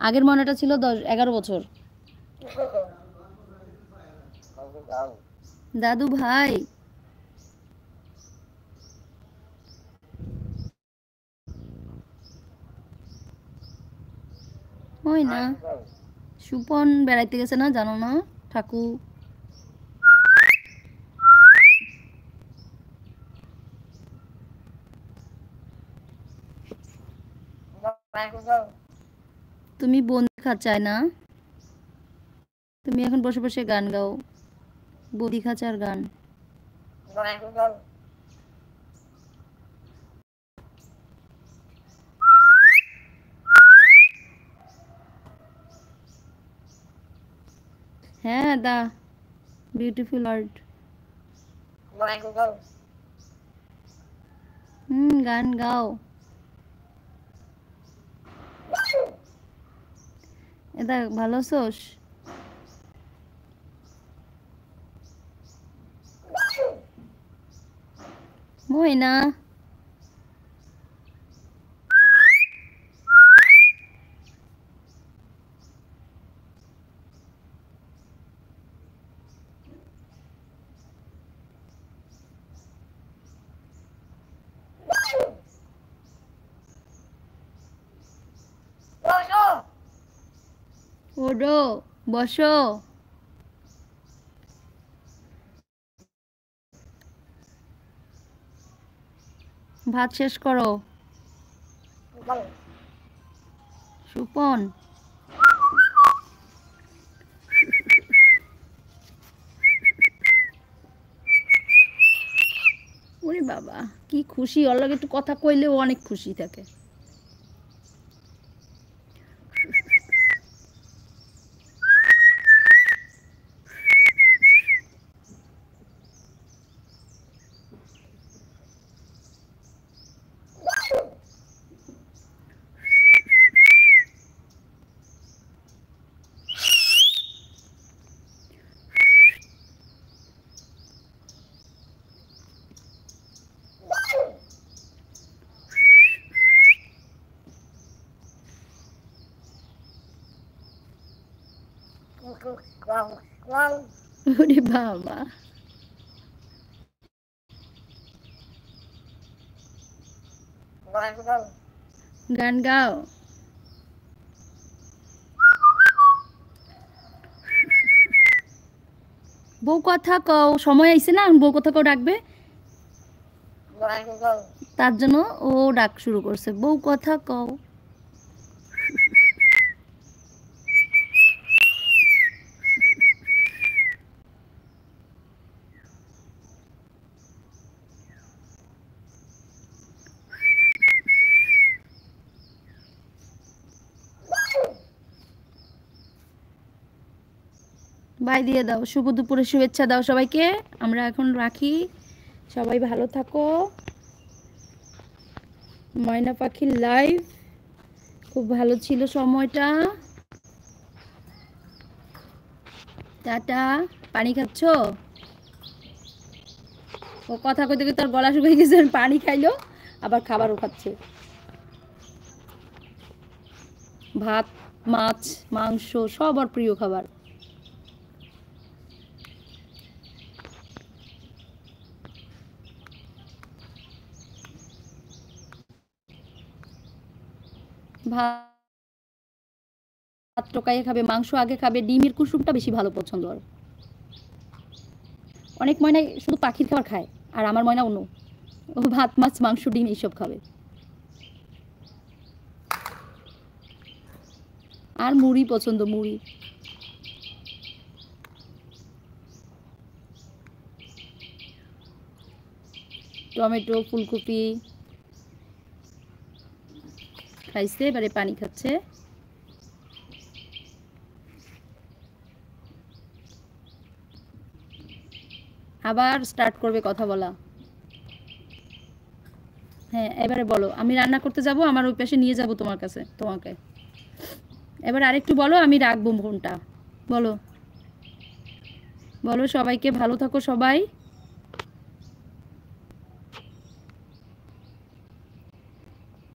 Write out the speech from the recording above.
আগের ময়নাটা ছিল 11 বছর। দাদু ভাই ওই না, সুপন বেড়াইতে গেছে না, জানো না ঠাকু? তুমি বন্দি খাঁচায় না, তুমি এখন বসে বসে গান গাও, বন্দি খাঁচার গান। হ্যাঁ দা বিউটিফুল আর্ট। গান গাও। এটা ভালো আছোস? ময়না ওডো বসো। ভাত শেষ করো। সুপন ওরে বাবা কি খুশি, ওর লগে একটু কথা কইলেও অনেক খুশি থাকে। ওরে বাবা গান গাও। বউ কথা কও, সময় আইছে না, বউ কথা কও ডাকবে, তার জন্য ও ডাক শুরু করছে, বউ কথা কও। বাই দিয়ে দাও, শুভ দুপুরের শুভেচ্ছা দাও সবাইকে, আমরা এখন রাখি, সবাই ভালো থাকো। ময়না পাখির লাইভ খুব ভালো ছিল সময়টা। টাটা। পানি খাচ্ছ? ও কথা কইতে কইতে তার গলা শুকিয়ে গেছে, পানি খাইলো আবার খাবারও খাচ্ছে। ভাত মাছ মাংস সবার প্রিয় খাবার। ভাত টোকাইয়ে খাবে, মাংস আগে খাবে, ডিমের কুসুমটা বেশি ভালো পছন্দ। আর অনেক ময়নাই শুধু পাখির খাবার খায়, আর আমার ময়না অন্য, ও ভাত মাছ মাংস ডিম এইসব খাবে। আর মুড়ি পছন্দ, মুড়ি। টমেটো ফুলকপি খাইছে, এবারে পানি খাচ্ছে। আবার স্টার্ট করবে কথা বলা। হ্যাঁ এবারে বলো, আমি রান্না করতে যাব, আমার ওই পাশে নিয়ে যাব তোমার কাছে, তোমাকে। এবার আরেকটু বলো, আমি রাখবো ফোনটা। বলো বলো, সবাইকে ভালো থাকো সবাই।